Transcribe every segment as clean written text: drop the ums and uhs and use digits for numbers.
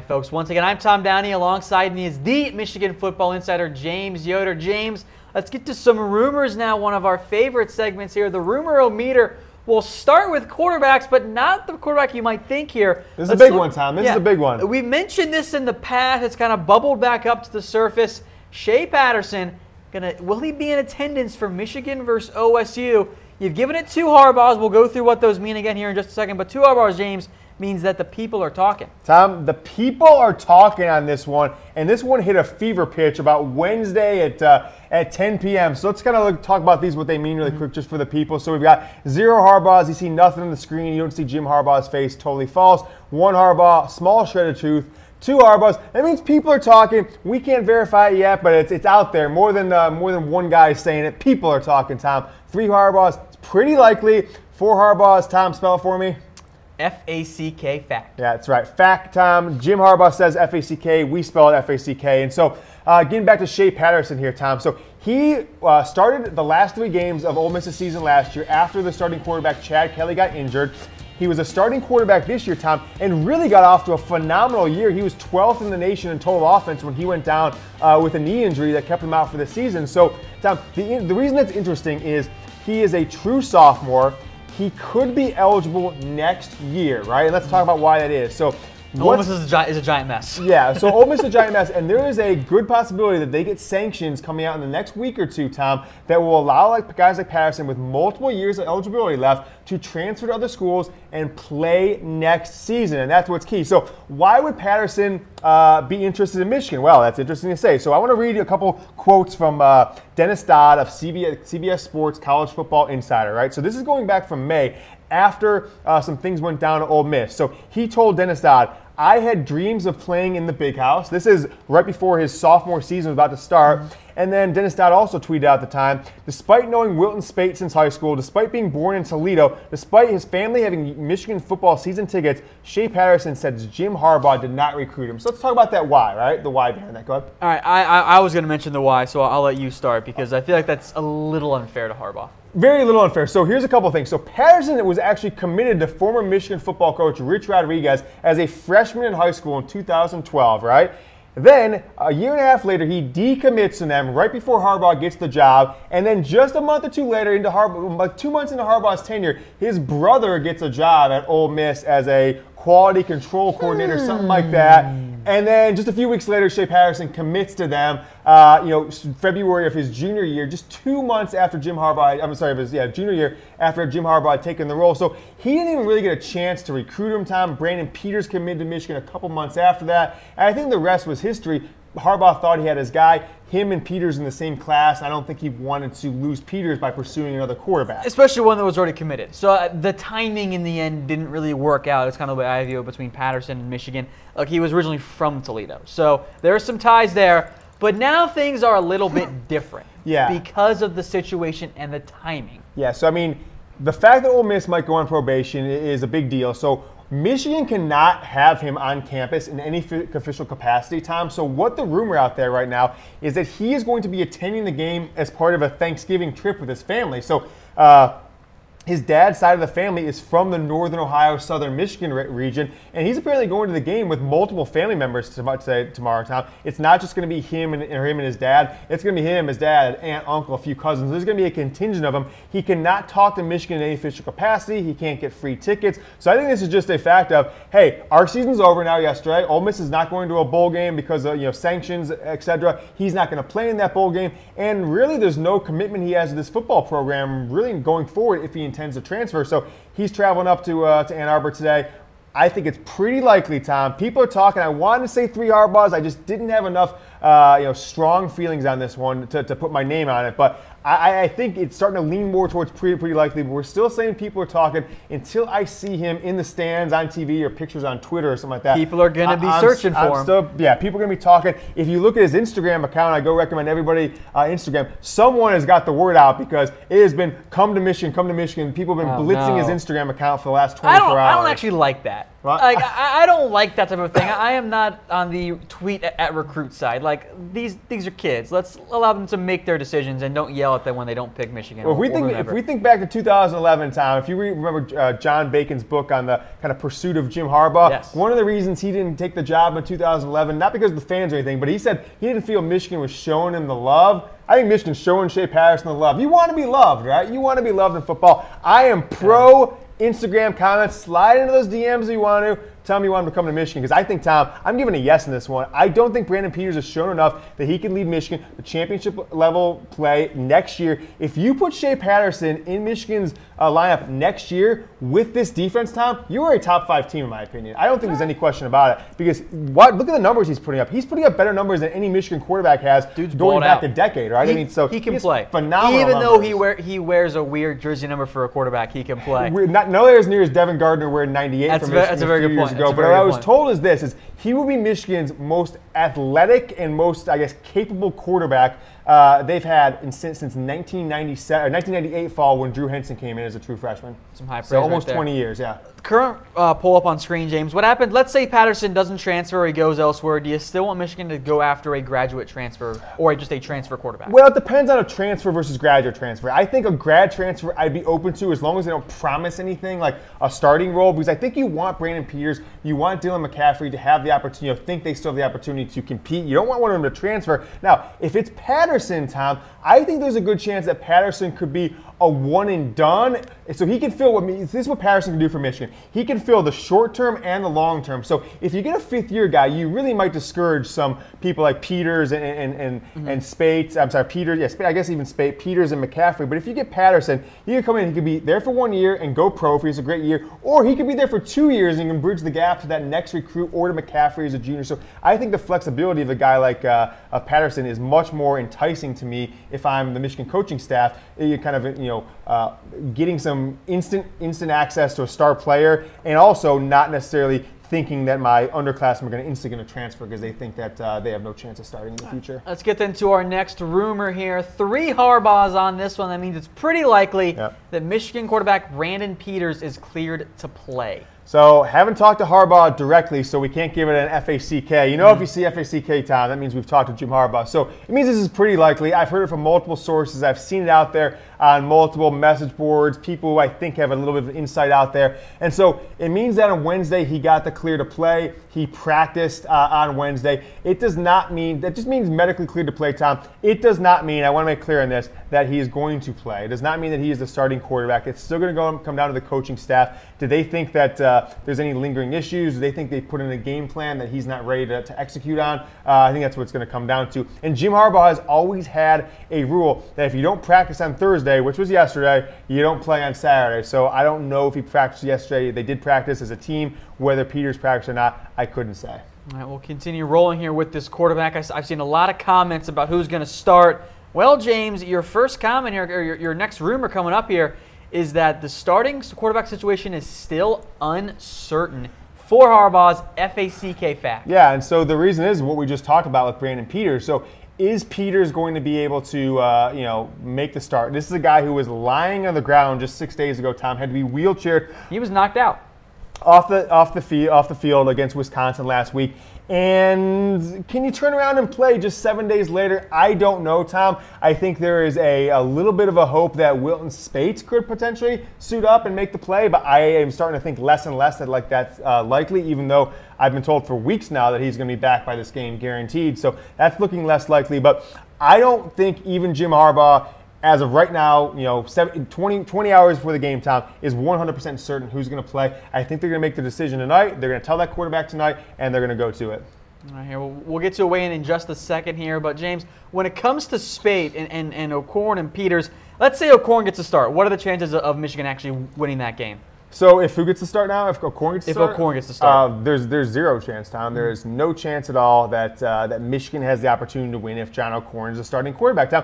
Folks, once again, I'm Tom Downey. Alongside me is the Michigan football insider, James Yoder. James, let's get to some rumors now. One of our favorite segments here, the Rumor-O-Meter. We'll start with quarterbacks, but not the quarterback you might think here. This is a big one, Tom. This is a big one. We mentioned this in the past. It's kind of bubbled back up to the surface. Shea Patterson, will he be in attendance for Michigan versus OSU? You've given it 2 Harbaughs. We'll go through what those mean again here in just a second. But 2 Harbaughs, James, means that the people are talking. Tom, the people are talking on this one, and this one hit a fever pitch about Wednesday at 10 p.m. So let's kind of talk about these, what they mean really quick, just for the people. So we've got 0 Harbaughs. You see nothing on the screen. You don't see Jim Harbaugh's face. Totally false. 1 Harbaugh, small shred of truth. 2 Harbaughs. That means people are talking. We can't verify it yet, but it's out there. More than one guy is saying it. People are talking, Tom. 3 Harbaughs. It's pretty likely. 4 Harbaughs. Tom, spell it for me. F-A-C-K, fact. Yeah, that's right. Fact, Tom. Jim Harbaugh says F-A-C-K. We spell it F-A-C-K. And so getting back to Shea Patterson here, Tom. So he started the last 3 games of Ole Miss's season last year after the starting quarterback, Chad Kelly, got injured. He was a starting quarterback this year, Tom, and really got off to a phenomenal year. He was 12th in the nation in total offense when he went down with a knee injury that kept him out for the season. So, Tom, the reason that's interesting is he is a true sophomore. He could be eligible next year, right? And let's talk about why that is. So, Ole Miss is a giant mess. Yeah, so Ole Miss is a giant mess, and there is a good possibility that they get sanctions coming out in the next week or 2, Tom, that will allow guys like Patterson with multiple years of eligibility left to transfer to other schools and play next season, and that's what's key. So why would Patterson be interested in Michigan? Well, that's interesting to say. So I want to read you a couple quotes from Dennis Dodd of CBS Sports College Football Insider, right? So this is going back from May, after some things went down at Ole Miss. So he told Dennis Dodd, "I had dreams of playing in the big house." This is right before his sophomore season was about to start. And then Dennis Dodd also tweeted out at the time, "Despite knowing Wilton Speight since high school, despite being born in Toledo, despite his family having Michigan football season tickets, Shea Patterson said Jim Harbaugh did not recruit him." So let's talk about that why, right? The why behind that. Go ahead. All right, I was going to mention the why, so I'll let you start because I feel like that's a little unfair to Harbaugh. Very little unfair. So here's a couple of things. So Patterson was actually committed to former Michigan football coach Rich Rodriguez as a freshman in high school in 2012, right? Then, a year and a half later, he decommits to them right before Harbaugh gets the job. And then just a month or 2 later, like 2 months into Harbaugh's tenure, his brother gets a job at Ole Miss as a quality control coordinator, something like that. And then just a few weeks later, Shea Patterson commits to them, February of his junior year, just 2 months after Jim Harbaugh, junior year after Jim Harbaugh had taken the role. So he didn't even really get a chance to recruit him, Tom. Brandon Peters committed to Michigan a couple months after that. And I think the rest was history. Harbaugh thought he had his guy, him and Peters in the same class. I don't think he wanted to lose Peters by pursuing another quarterback. Especially one that was already committed. So the timing in the end didn't really work out. It's kind of the way I view it between Patterson and Michigan. Like, he was originally from Toledo. So there are some ties there. But now things are a little bit different because of the situation and the timing. Yeah, so I mean, the fact that Ole Miss might go on probation is a big deal. So Michigan cannot have him on campus in any official capacity, Tom. So what the rumor out there right now is that he is going to be attending the game as part of a Thanksgiving trip with his family. So his dad's side of the family is from the northern Ohio, southern Michigan region, and he's apparently going to the game with multiple family members tomorrow, Tom. It's not just going to be him and his dad. It's going to be him, his dad, aunt, uncle, a few cousins. There's going to be a contingent of them. He cannot talk to Michigan in any official capacity. He can't get free tickets. So I think this is just a fact of, hey, our season's over now yesterday. Ole Miss is not going to a bowl game because of sanctions, etc. He's not going to play in that bowl game, and really there's no commitment he has to this football program really going forward if he intends to transfer. So he's traveling up to Ann Arbor today. I think it's pretty likely, Tom. People are talking. I wanted to say 3 Harbaughs. I just didn't have enough strong feelings on this one to put my name on it. But I think it's starting to lean more towards pretty likely. But we're still saying people are talking until I see him in the stands on TV or pictures on Twitter or something like that. People are going to be searching for him. People are going to be talking. If you look at his Instagram account, I go recommend everybody Instagram. Someone has got the word out because it has been come to Michigan, come to Michigan. People have been blitzing his Instagram account for the last 24 hours. I don't actually like that. Well, Like, I don't like that type of thing. I am not on the tweet at recruit side. Like, these are kids. Let's allow them to make their decisions and don't yell at them when they don't pick Michigan. Well, if we think back to 2011, Tom, if you remember John Bacon's book on the kind of pursuit of Jim Harbaugh, yes. One of the reasons he didn't take the job in 2011, not because of the fans or anything, but he said he didn't feel Michigan was showing him the love. I think Michigan's showing Shea Patterson the love. You want to be loved, right? You want to be loved in football. I am pro Instagram comments. Slide into those DMs if you want to. Tell me you want him to come to Michigan, because I think, Tom, I'm giving a yes in this one. I don't think Brandon Peters has shown enough that he can lead Michigan to championship level play next year. If you put Shea Patterson in Michigan's lineup next year with this defense, Tom, you are a top 5 team in my opinion. I don't think there's any question about it, because look at the numbers he's putting up. He's putting up better numbers than any Michigan quarterback has going back a decade, right? He can play. Phenomenal Even numbers. though he wears a weird jersey number for a quarterback, he can play. Nowhere as near as Devin Gardner wearing 98 from Michigan that's a very good point. But what I was told is this: is he will be Michigan's most athletic and most, I guess, capable quarterback they've had since 1998 fall, when Drew Henson came in as a true freshman. Some high praise. So almost right 20 years, yeah. Current pull up on screen, James. What happened? Let's say Patterson doesn't transfer or he goes elsewhere. Do you still want Michigan to go after a graduate transfer or just a transfer quarterback? Well, it depends on a transfer versus graduate transfer. I think a grad transfer I'd be open to, as long as they don't promise anything like a starting role, because I think you want Brandon Peters, you want Dylan McCaffrey to have the opportunity, think they still have the opportunity to compete. You don't want one of them to transfer. Now, if it's Patterson, Tom, I think there's a good chance that Patterson could be a one and done. So he can fill this is what Patterson can do for Michigan. He can fill the short term and the long term. So if you get a 5th year guy, you really might discourage some people like Peters and Spates. I'm sorry, Peters. Yes, I guess even Spates, Peters and McCaffrey. But if you get Patterson, he can come in. He could be there for 1 year and go pro if he has a great year, or he could be there for 2 years and can bridge the gap to that next recruit or to McCaffrey as a junior. So I think the flexibility of a guy like Patterson is much more enticing to me if I'm the Michigan coaching staff. You kind of getting some instant access to a star player, and also not necessarily thinking that my underclassmen are going to instantly transfer because they think that they have no chance of starting in the future. Let's get into our next rumor here. 3 Harbaughs on this one. That means it's pretty likely that Michigan quarterback Brandon Peters is cleared to play. So haven't talked to Harbaugh directly, so we can't give it an FACK. You know, if you see FACK, Tom, that means we've talked to Jim Harbaugh. So it means this is pretty likely. I've heard it from multiple sources. I've seen it out there on multiple message boards, people who I think have a little bit of insight out there. And so it means that on Wednesday he got the clear to play. He practiced on Wednesday. It does not mean, that just means medically cleared to play, Tom. It does not mean, I want to make clear on this, that he is going to play. It does not mean that he is the starting quarterback. It's still going to come down to the coaching staff. Do they think that there's any lingering issues? Do they think they put in a game plan that he's not ready to execute on? I think that's what it's going to come down to. And Jim Harbaugh has always had a rule that if you don't practice on Thursday, which was yesterday, you don't play on Saturday. So I don't know if he practiced yesterday. They did practice as a team. Whether Peters practiced or not, I couldn't say. All right, we'll continue rolling here with this quarterback. I've seen a lot of comments about who's going to start. Well, James, your first comment here, or your next rumor coming up here, is that the starting quarterback situation is still uncertain for Harbaugh's FACK fact. Yeah, and so the reason is what we just talked about with Brandon Peters. So is Peters going to be able to, make the start? This is a guy who was lying on the ground just 6 days ago, Tom, had to be wheelchaired. He was knocked out. Off the field against Wisconsin last week. And can you turn around and play just 7 days later? I don't know, Tom. I think there is a little bit of a hope that Wilton Spates could potentially suit up and make the play, but I am starting to think less and less that that's likely, even though I've been told for weeks now that he's going to be back by this game guaranteed. So that's looking less likely. But I don't think even Jim Harbaugh, as of right now, 20 hours before the game, Tom, is 100% certain who's going to play. I think they're going to make the decision tonight. They're going to tell that quarterback tonight, and they're going to go to it. All right, here we'll get to a weigh-in in just a second here. But, James, when it comes to Spate and O'Korn and Peters, let's say O'Korn gets a start. What are the chances of Michigan actually winning that game? So if who gets to start now? If O'Korn gets to start? If O'Korn gets to start. There's zero chance, Tom. There is no chance at all that Michigan has the opportunity to win if John O'Korn is a starting quarterback, Tom.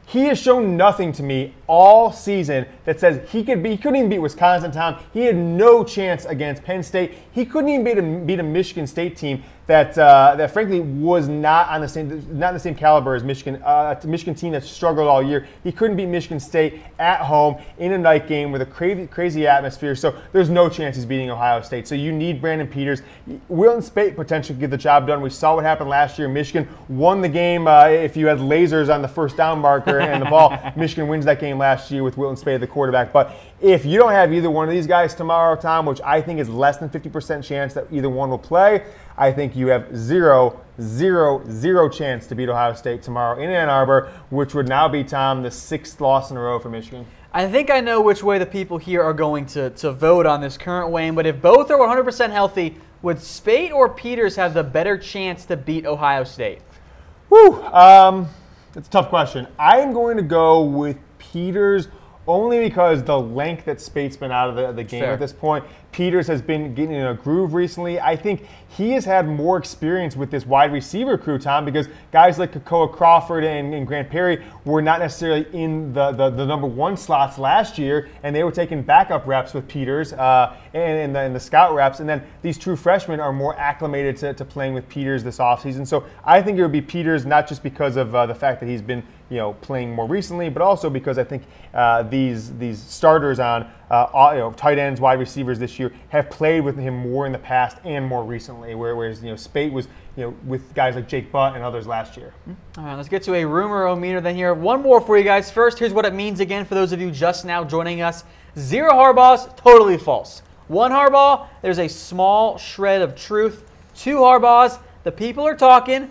He has shown nothing to me all season that says he couldn't even beat Wisconsin, Tom. He had no chance against Penn State. He couldn't even beat a Michigan State team that frankly was not in the same caliber as Michigan. A Michigan team that struggled all year. He couldn't beat Michigan State at home in a night game with a crazy atmosphere. So there's no chance he's beating Ohio State. So you need Brandon Peters. Wilton Speight potentially get the job done. We saw what happened last year. Michigan won the game. If you had lasers on the first down marker and the ball, Michigan wins that game last year with Wilton Speight, the quarterback. But if you don't have either one of these guys tomorrow, Tom, which I think is less than 50% chance that either one will play, I think you have zero chance to beat Ohio State tomorrow in Ann Arbor, which would now be, Tom, the 6th loss in a row for Michigan. I think I know which way the people here are going to vote on this current weigh-in, but if both are 100% healthy, would Speight or Peters have the better chance to beat Ohio State? Whew, that's a tough question. I'm going to go with Peters only because the length that Speight's been out of the game Fair. At this point. Peters has been getting in a groove recently. I think he has had more experience with this wide receiver crew, Tom, because guys like Kakoa Crawford and Grant Perry were not necessarily in the number 1 slots last year, and they were taking backup reps with Peters and the scout reps. And then these true freshmen are more acclimated to playing with Peters this offseason. So I think it would be Peters, not just because of the fact that he's been playing more recently, but also because I think these starters on tight ends, wide receivers this year have played with him more in the past and more recently, whereas Speight was with guys like Jake Butt and others last year. All right, let's get to a rumor-o-meter then here. One more for you guys. First, here's what it means again for those of you just now joining us. 0 Harbaughs, totally false. 1 Harbaugh, there's a small shred of truth. 2 Harbaughs, the people are talking.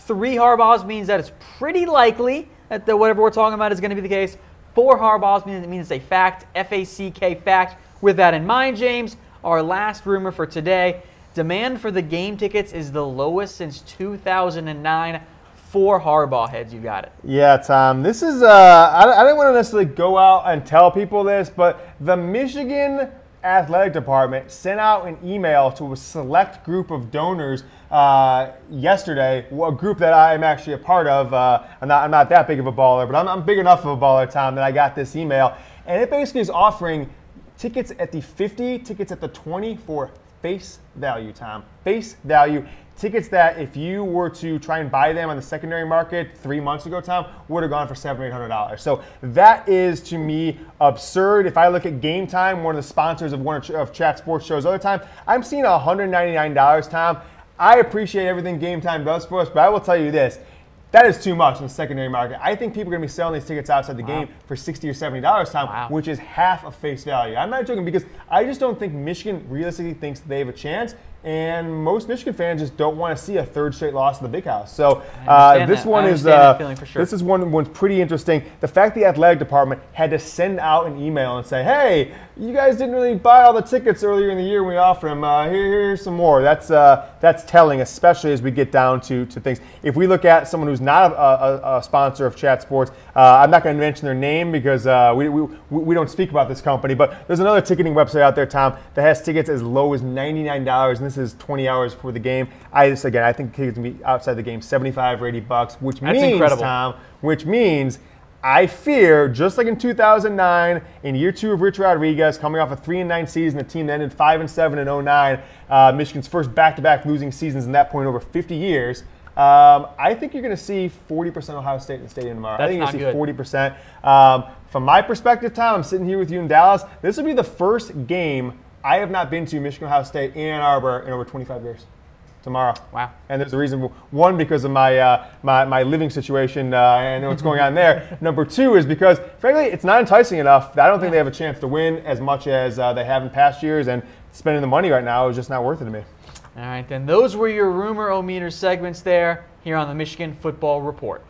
3 Harbaughs means that it's pretty likely that whatever we're talking about is going to be the case. 4 Harbaughs means it's a fact, F-A-C-K, fact. With that in mind, James, our last rumor for today, demand for the game tickets is the lowest since 2009. 4 Harbaugh heads, you got it. Yeah, Tom, this is, I don't want to necessarily go out and tell people this, but the Michigan Athletic Department sent out an email to a select group of donors yesterday, a group that I'm actually a part of. I'm not that big of a baller, but I'm big enough of a baller, Tom, that I got this email. And it basically is offering tickets at the 50, tickets at the 20 for face value, Tom. Face value. Tickets that if you were to try and buy them on the secondary market 3 months ago, Tom, would have gone for $700 or $800. So that is, to me, absurd. If I look at Game Time, one of the sponsors of one of Chat Sports shows other time, I'm seeing $199, Tom. I appreciate everything Game Time does for us, but I will tell you this. That is too much in the secondary market. I think people are going to be selling these tickets outside the game for $60 or $70, Tom, which is half of face value. I'm not joking because I just don't think Michigan realistically thinks they have a chance. And most Michigan fans just don't want to see a 3rd straight loss in the Big House. So this one is this is one's pretty interesting. The fact the athletic department had to send out an email and say, "Hey, you guys didn't really buy all the tickets earlier in the year when we offered them. Here's some more." That's telling, especially as we get down to things. If we look at someone who's not a sponsor of Chat Sports, I'm not going to mention their name because we don't speak about this company. But there's another ticketing website out there, Tom, that has tickets as low as $99, and this is 20 hours before the game. I think tickets can be outside the game $75 or $80, which means, incredible. Tom, which means I fear, just like in 2009, in year 2 of Rich Rodriguez, coming off a 3-9 season, a team that ended 5-7 in 2009, Michigan's first back-to-back losing seasons in that point over 50 years. I think you're going to see 40% Ohio State in the stadium tomorrow. I think you're going to see 40%. From my perspective, Tom, I'm sitting here with you in Dallas. This will be the first game I have not been to Michigan Ohio State in Ann Arbor in over 25 years. Tomorrow. Wow. And there's a reason. One, because of my living situation and what's going on there. Number 2 is because, frankly, it's not enticing enough. I don't think they have a chance to win as much as they have in past years, and spending the money right now is just not worth it to me. All right, then those were your rumor-o-meter segments there here on the Michigan Football Report.